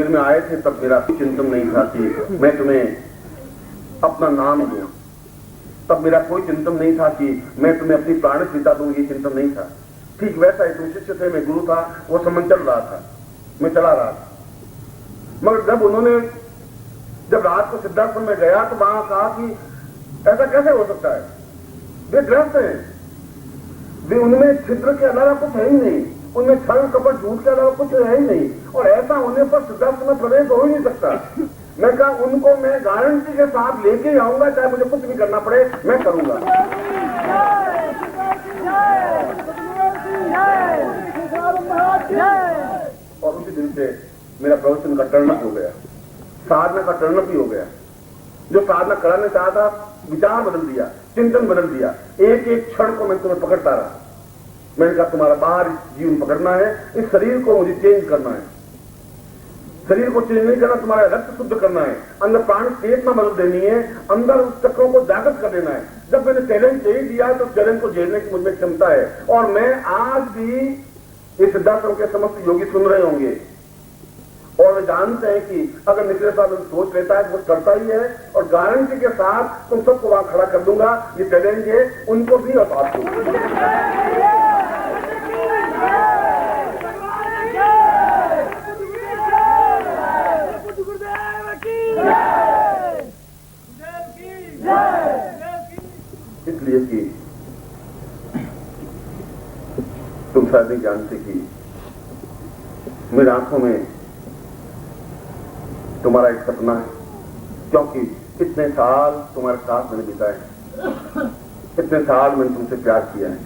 शिविर में आए थे तब मेरा चिंतन नहीं था कि मैं तुम्हें अपना नाम दूं। तब मेरा कोई चिंतन नहीं था कि मैं तुम्हें अपनी प्राण पिता दूं, ये चिंतन नहीं था। ठीक वैसा ही तुम शिष्य थे, मैं गुरु था, वो संबंध चल रहा था, मैं चला रहा था। मगर जब रात को सिद्धाश्रम में गया तो वहां कहा कि ऐसा कैसे हो सकता है, वे गृहस्थ हैं, वे उनमें छिद्र के अलावा कुछ है ही नहीं, उनमें छल कपट झूठ के अलावा कुछ है ही नहीं, और ऐसा होने पर सिद्धाश्रम में प्रवेश हो ही नहीं सकता। मैं कहा उनको मैं गारंटी के साथ लेके आऊंगा, चाहे मुझे कुछ भी करना पड़े मैं करूंगा। और उसी दिन से मेरा प्रवचन का टर्नअप हो गया, साधना का टर्नअप ही हो गया। जो साधना कराने चाहता विचार बदल दिया, चिंतन बदल दिया। एक एक क्षण को मैं तुम्हें पकड़ता रहा। मैंने कहा तुम्हारा बाहर जीवन पकड़ना है, इस शरीर को मुझे चेंज करना है। शरीर को चेंज नहीं करना, तुम्हारा रक्त शुद्ध करना है, अंदर प्राण चेतना बदल देनी है, अंदर उस चक्रों को जागृत कर देना है। जब मैंने चैलेंज दे दिया तो चैलेंज को झेलने की मुझमें क्षमता है। और मैं आज भी इस सिद्धाश्रम के समस्त योगी सुन रहे होंगे और वे जानते हैं कि अगर निचले साल सोच लेता है तो वो करता ही है, और गारंटी के साथ तुम सबको वहां खड़ा कर दूंगा। ये चैलेंज है उनको भी और आपको। इसलिए कि तुम शायद नहीं जानते कि मेरी आंखों में तुम्हारा एक सपना है, क्योंकि इतने साल तुम्हारे साथ मैंने बिताए, इतने साल मैंने तुमसे प्यार किया है,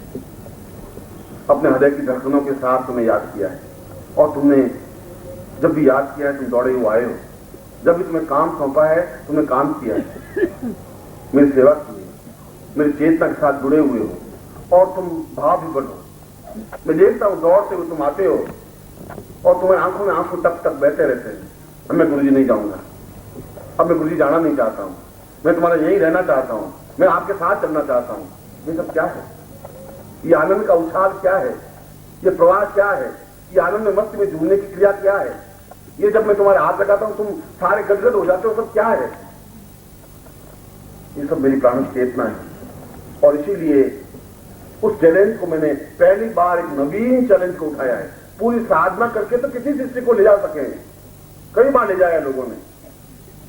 अपने हृदय की धड़कनों के साथ तुम्हें याद किया है, और तुमने जब भी याद किया है तुम दौड़े हुए आए हो। जब भी तुम्हें काम सौंपा है तुमने काम किया है, मेरी सेवा की है, मेरी चेतना के साथ जुड़े हुए हो, और तुम भाव भी बढ़ो। मैं देखता हूं दौड़ते हुए तुम आते हो और तुम्हारी आंखों में आंसू टक टक बहते रहते हैं। अब मैं गुरुजी नहीं जाऊंगा, अब मैं गुरुजी जाना नहीं चाहता हूं, मैं तुम्हारा यही रहना चाहता हूं, मैं आपके साथ चलना चाहता हूं। ये सब क्या है? ये आनंद का उछाल क्या है? ये प्रवाह क्या है? ये आनंद में मस्ती में झूमने की क्रिया क्या है? ये जब मैं तुम्हारे हाथ लगाता हूं तुम सारे गदगद हो जाते हो, सब क्या है? ये सब मेरी प्राण चेतना है। और इसीलिए उस चैलेंज को मैंने पहली बार एक नवीन चैलेंज को उठाया है। पूरी साधना करके तो किसी शिष्य को ले जा सके, कई बार ले जाया लोगों ने,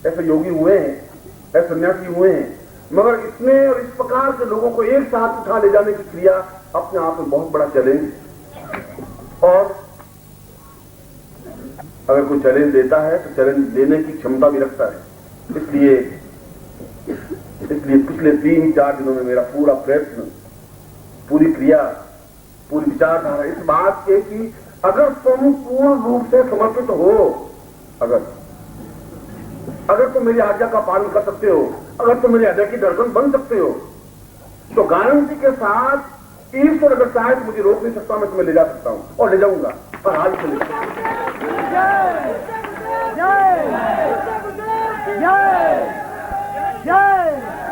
ऐसे योगी हुए हैं, ऐसे सन्यासी हुए हैं, मगर इतने और इस प्रकार के लोगों को एक साथ उठा ले जाने की क्रिया अपने आप में बहुत बड़ा चैलेंज है। और अगर कोई चैलेंज देता है तो चैलेंज लेने की क्षमता भी रखता है। इसलिए पिछले 3-4 दिनों में मेरा पूरा प्रयत्न, पूरी क्रिया, पूरी विचारधारा इस बात के कि अगर तुम पूर्ण रूप से समर्पित हो, अगर तुम मेरी आज्ञा का पालन कर सकते हो, अगर तुम मेरे हृदय की धड़कन बन सकते हो, तो गारंटी के साथ ईश्वर अगर चाहे तो मुझे रोक नहीं सकता, मैं तुम्हें ले जा सकता हूं और ले जाऊंगा। और आज से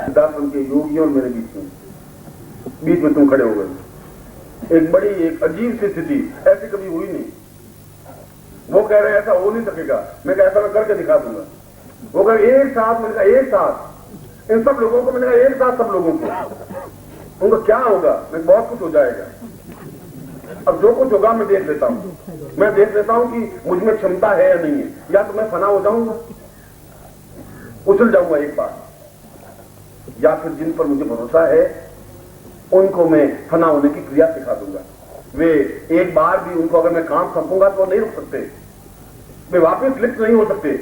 सिद्धाश्रम के योगियों और मेरे बीच में तुम खड़े हो गए। एक अजीब सी स्थिति, ऐसी कभी हुई नहीं। वो कह रहे ऐसा हो नहीं सकेगा, मैं ऐसा मैं करके दिखा दूंगा। वो कह एक साथ, मैंने कहा एक साथ इन सब लोगों को, मैंने कहा एक साथ सब लोगों को, उनका क्या होगा? मैं बहुत कुछ हो जाएगा। अब जो कुछ होगा मैं देख लेता हूं कि मुझ में क्षमता है या नहीं है, या तो मैं फना हो जाऊंगा, उछल जाऊंगा एक बार, या फिर जिन पर मुझे भरोसा है उनको मैं फना होने की क्रिया सिखा दूंगा। वे एक बार भी उनको अगर मैं काम सौंपूंगा तो वो नहीं रुक सकते, वे वापस लिप्त नहीं हो सकते,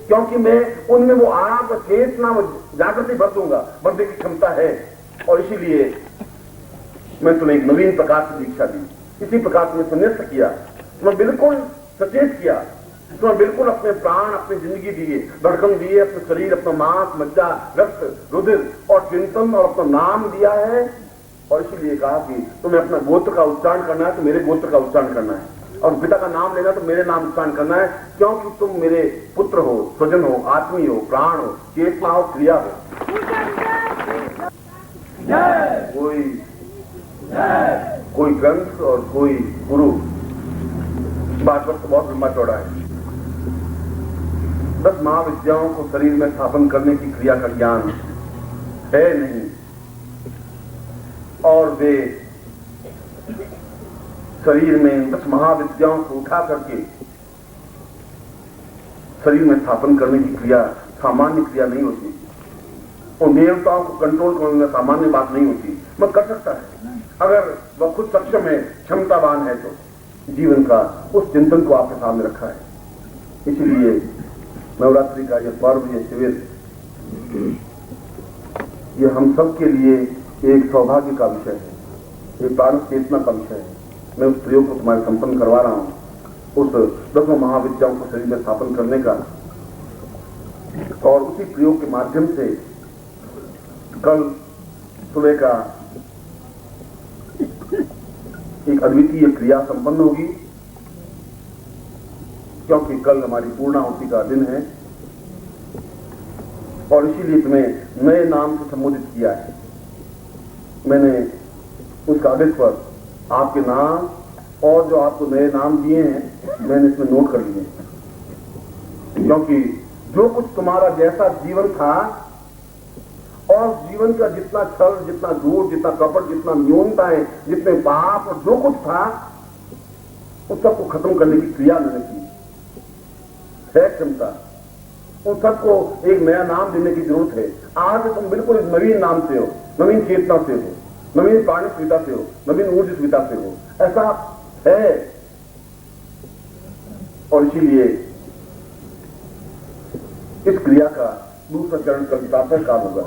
क्योंकि मैं उनमें वो आग और चेतना, वो जागृति भर दूंगा, भरने की क्षमता है। और इसीलिए मैं तुम्हें एक नवीन प्रकार की दीक्षा दी, इसी प्रकार तुम्हें संन्यास किया, तुम्हें बिल्कुल सचेत किया, तुम्हें बिल्कुल अपने प्राण, अपनी जिंदगी दिए, धड़कन दिए, अपने शरीर, अपना मांस, मज्जा, रक्त, रुधिर और चिंतन और अपना नाम दिया है। और इसीलिए कहा कि तुम्हें अपना गोत्र का उच्चारण करना है तो मेरे गोत्र का उच्चारण करना है, और पिता का नाम लेना तो मेरे नाम उच्चारण करना है, क्योंकि तुम मेरे पुत्र हो, स्वजन हो, आत्मी हो, प्राण हो, चेतना हो, क्रिया हो। कोई ग्रंथ और कोई गुरु, भागवत तो बहुत लंबा चौड़ा है, 10 महाविद्याओं को शरीर में स्थापन करने की क्रिया का ज्ञान है नहीं, और वे शरीर में 10 महाविद्याओं को उठा करके शरीर में स्थापन करने की क्रिया सामान्य क्रिया नहीं होती, और देवताओं को कंट्रोल करना सामान्य बात नहीं होती। मत कर सकता है अगर वह खुद सक्षम है, क्षमतावान है, तो जीवन का उस चिंतन को आपके सामने रखा है। इसलिए नवरात्रि का यह पर्व, यह शिविर, यह हम सब के लिए एक सौभाग्य का विषय है, एक प्राण चेतना का विषय है। मैं उस प्रयोग को तुम्हारे संपन्न करवा रहा हूं, उस 10 महाविद्याओं को शरीर में स्थापन करने का, और उसी प्रयोग के माध्यम से कल सुबह का एक अद्वितीय क्रिया संपन्न होगी, क्योंकि कल हमारी पूर्णाहुति का दिन है, और इसीलिए तुम्हें नए नाम से संबोधित किया है। मैंने उस कागज पर आपके नाम और जो आपको नए नाम दिए हैं मैंने इसमें नोट कर लिए, क्योंकि जो कुछ तुम्हारा जैसा जीवन था, और जीवन का जितना छल, जितना झूठ, जितना कपट, जितना न्यूनताएं, जितने पाप और जो कुछ था, उस सबको खत्म करने की क्रिया मैंने की है। क्षमता, उन सबको एक नया नाम देने की जरूरत है। आज तुम बिल्कुल एक नवीन नाम से हो, नवीन चेतना से हो, नवीन प्राणी स्विता से हो, नवीन ऊर्जा स्विता से हो, ऐसा है। और इसीलिए इस क्रिया का दूसरा चरण कल प्रातः काल होगा,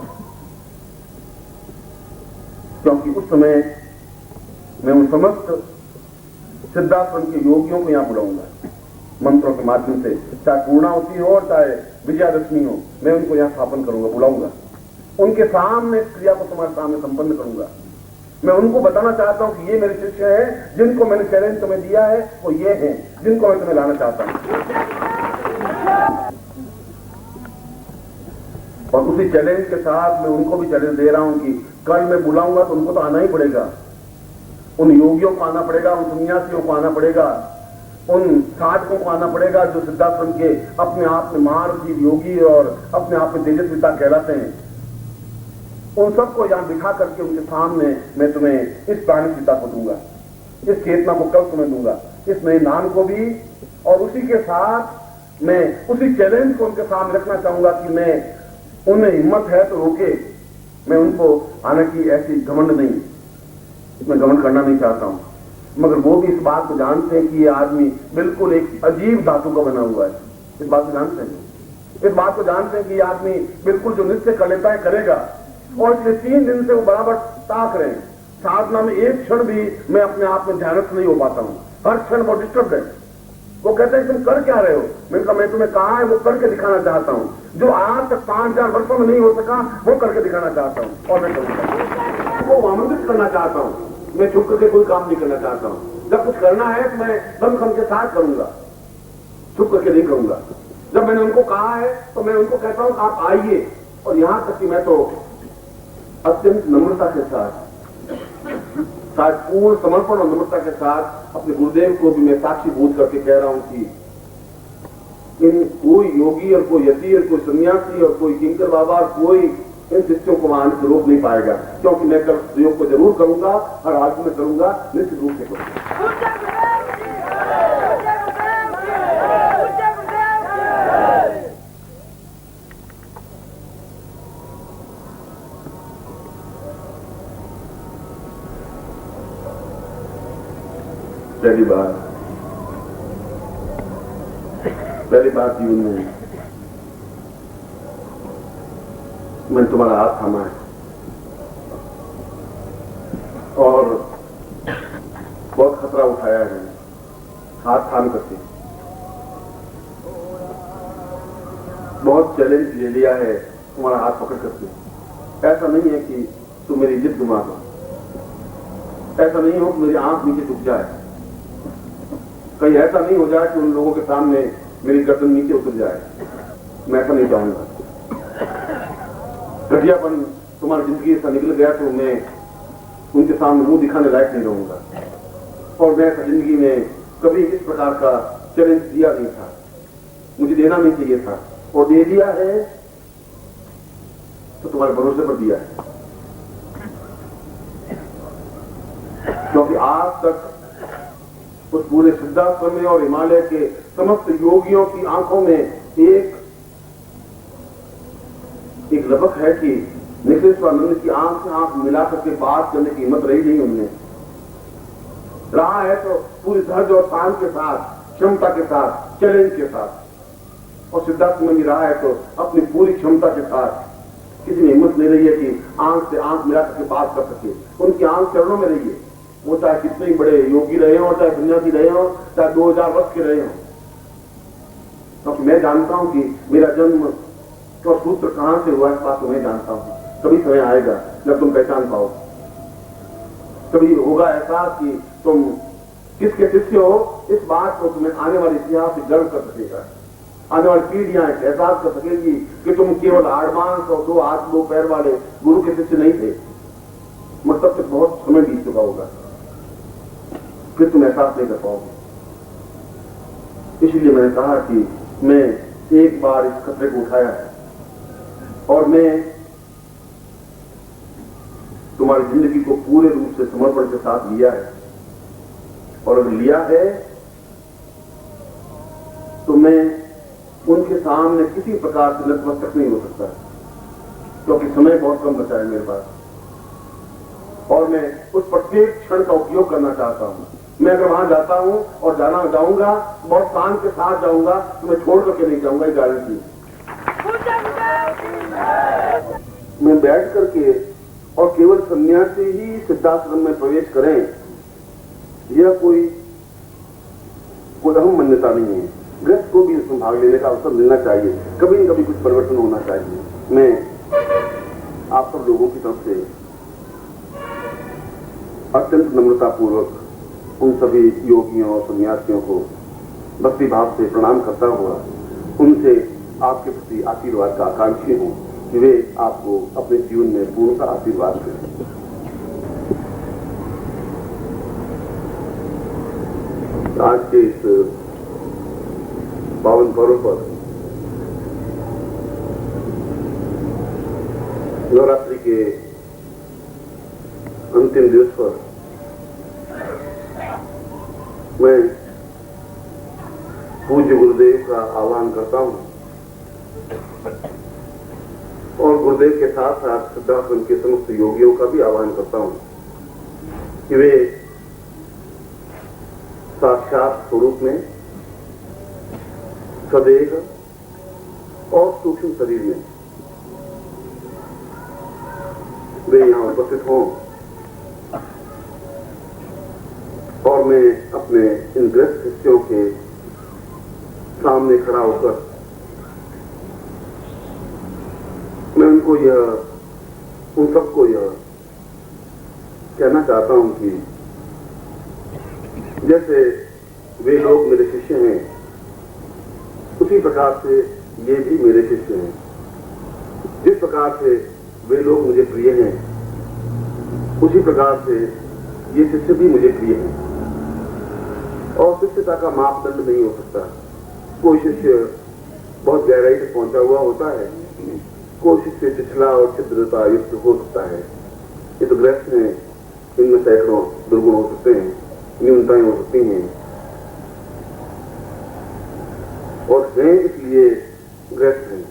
क्योंकि उस समय मैं उन समस्त सिद्धाश्रम के योगियों को यहां बुलाऊंगा मंत्रों के माध्यम से, चाहे पूर्णाहुति हो और चाहे विजयादशमी हो, मैं उनको यहां स्थापन करूंगा, बुलाऊंगा, उनके सामने इस क्रिया को तुम्हारे सामने संपन्न करूंगा। मैं उनको बताना चाहता हूं कि ये मेरे शिष्य हैं, जिनको मैंने चैलेंज तुम्हें दिया है वो ये हैं, जिनको मैं तुम्हें लाना चाहता हूं। और उसी चैलेंज के साथ मैं उनको भी चैलेंज दे रहा हूं कि कल मैं बुलाऊंगा तो उनको तो आना ही पड़ेगा, उन योगियों को आना पड़ेगा, उन सन्यासियों को आना पड़ेगा, उन साधकों को आना पड़ेगा जो सिद्धाश्रम के अपने आप में महारथी योगी और अपने आप में तेजस्विता कहलाते हैं। उन सबको यहां बिठा करके उनके सामने मैं तुम्हें इस प्राणिकता को दूंगा, इस चेतना को कल तुम्हें दूंगा, इस नए नाम को भी, और उसी के साथ मैं उसी चैलेंज को उनके सामने रखना चाहूंगा कि मैं उन्हें हिम्मत है तो रोके, मैं उनको आने की ऐसी घमंड नहीं, मैं घमंड करना नहीं चाहता हूं, मगर वो भी इस बात को जानते हैं कि ये आदमी बिल्कुल एक अजीब धातु का बना हुआ है। इस बात को जानते हैं, इस बात को जानते हैं कि ये आदमी बिल्कुल जो निश्चय कर लेता है करेगा, और इसलिए 3 दिन से वो बराबर ताक रहे हैं। साधना में एक क्षण भी मैं अपने आप में ध्यानस्थ नहीं हो पाता हूं, हर क्षण बहुत डिस्टर्ब है। वो कहते हैं तुम कर क्या रहे हो? मैंने कहा मैं तुम्हें कहा है वो करके दिखाना चाहता हूं, जो आज तक 5000 वर्षों में नहीं हो सका वो करके दिखाना चाहता हूं, और मैं करूंगा, वो आमंत्रित करना चाहता हूं। मैं छुप करके कोई काम नहीं करना चाहता हूं। जब कुछ करना है तो मैं दम के साथ करूंगा, छुप करके नहीं करूंगा। जब मैंने उनको कहा है तो मैं उनको कहता हूं आप आइए, और यहां तक कि मैं तो अत्यंत नम्रता के साथ, पूर्ण समर्पण और नम्रता के साथ अपने गुरुदेव को भी मैं साक्षीभूत करके कह रहा हूं कि इन कोई योगी और कोई यति और कोई सन्यासी और कोई किंकर बाबा और कोई इन शिष्यों को आने से रोक नहीं पाएगा, क्योंकि मैं कल प्रयोग को जरूर करूंगा और आज में करूंगा, निश्चित रूप से करूंगा। पहली बार जीवन में मैंने तुम्हारा हाथ थामा है, और बहुत खतरा उठाया है हाथ थाम करके, बहुत चैलेंज ले लिया है तुम्हारा हाथ पकड़ करके। ऐसा नहीं है कि तुम मेरी इज्जत गुमा दो, ऐसा नहीं हो कि मेरी आंख नीचे झुक जाए, कहीं ऐसा नहीं हो जाए कि उन लोगों के सामने मेरी गर्दन नीचे उतर जाए। मैं ऐसा नहीं चाहूंगा। घटियापन तुम्हारी जिंदगी ऐसा निकल गया तो मैं उनके सामने मुंह दिखाने लायक नहीं रहूंगा, और मैं ऐसा जिंदगी में कभी इस प्रकार का चैलेंज दिया नहीं था, मुझे देना नहीं चाहिए था, और दे दिया है तो तुम्हारे भरोसे पर दिया है, क्योंकि आज तक उस पूरे सिद्धाश्रम में और हिमालय के समस्त योगियों की आंखों में एक लपक है कि निखिलेश्वरानंद की आंख से आंख मिला करके बात करने की हिम्मत रही नहीं उनमें। रहा है तो पूरी धैर्य और शान के साथ, क्षमता के साथ, चैलेंज के साथ। और सिद्धार्थ में भी रहा है तो अपनी पूरी क्षमता के साथ। किसी में हिम्मत नहीं रही है कि आंख से आंख मिला करके बात कर सके। उनकी आंख चरणों में रही है, वो चाहे कितने बड़े योगी रहे हो, चाहे सन्यासी रहे हो, चाहे 2000 वर्ष के रहे हो। क्योंकि मैं जानता हूं कि मेरा जन्म तो सूत्र कहां से हुआ, इस बात को मैं जानता हूं। कभी समय आएगा जब तुम पहचान पाओ, कभी होगा एहसास कि तुम किसके शिष्य हो। इस बात को तुम्हें आने वाले इतिहास से गर्व कर सकेगा, आने वाली पीढ़ियां एहसास कर सकेगी कि तुम केवल हाड़-मांस और 2 हाथ 2 पैर वाले गुरु के शिष्य नहीं थे। मतलब तक बहुत समय बीत चुका होगा, फिर तुम एहसास नहीं कर पाओगे। इसलिए मैंने कहा कि मैं एक बार इस खतरे को उठाया है और मैं तुम्हारी जिंदगी को पूरे रूप से समर्पण के साथ लिया है। और अगर लिया है तो मैं उनके सामने किसी प्रकार से नतमस्तक नहीं हो सकता, क्योंकि समय बहुत कम बचा है मेरे पास और मैं उस प्रत्येक क्षण का उपयोग करना चाहता हूं। मैं अगर वहां जाता हूं और जाऊंगा तो बहुत शान के साथ जाऊंगा, तो मैं छोड़ करके नहीं जाऊंगा, ये गारंटी। मैं बैठ करके और केवल सन्यासी ही सिद्धाश्रम में प्रवेश करें, यह कोई अहम मान्यता नहीं है। गृहस्थ को भी इसमें भाग लेने का अवसर मिलना चाहिए, कभी न कभी कुछ परिवर्तन होना चाहिए। मैं आप सब लोगों की तरफ से अत्यंत नम्रतापूर्वक उन सभी योगियों और सन्यासियों को भक्ति भाव से प्रणाम करता हुआ उनसे आपके प्रति आशीर्वाद का आकांक्षी हूं कि वे आपको अपने जीवन में पूर्णतः आशीर्वाद करें। आज के इस पावन पर्व पर, नवरात्रि के अंतिम दिवस पर, मैं पूज्य गुरुदेव का आह्वान करता हूं और गुरुदेव के साथ साथ सिद्धाश्रम के समस्त योगियों का भी आह्वान करता हूं कि वे साक्षात स्वरूप में, सदेह और सूक्ष्म शरीर में वे यहां उपस्थित हों और मैं अपने इन गृहस्थ शिष्यों के सामने खड़ा होकर मैं उनको उन सबको यह कहना चाहता हूं कि जैसे वे लोग मेरे शिष्य हैं, उसी प्रकार से ये भी मेरे शिष्य हैं। जिस प्रकार से वे लोग मुझे प्रिय हैं, उसी प्रकार से ये शिष्य भी मुझे प्रिय हैं। और शिष्यता का मापदंड नहीं हो सकता। कोई शिष्य बहुत गहराई से पहुंचा हुआ होता है, कोई शिष्य पिछला और छिद्रता युक्त हो सकता है। ये तो गृहस्थ हैं, इनमें सैकड़ों दुर्गुण हो सकते हैं, न्यूनताएं हो सकती हैं और हैं इसलिए गृहस्थ हैं।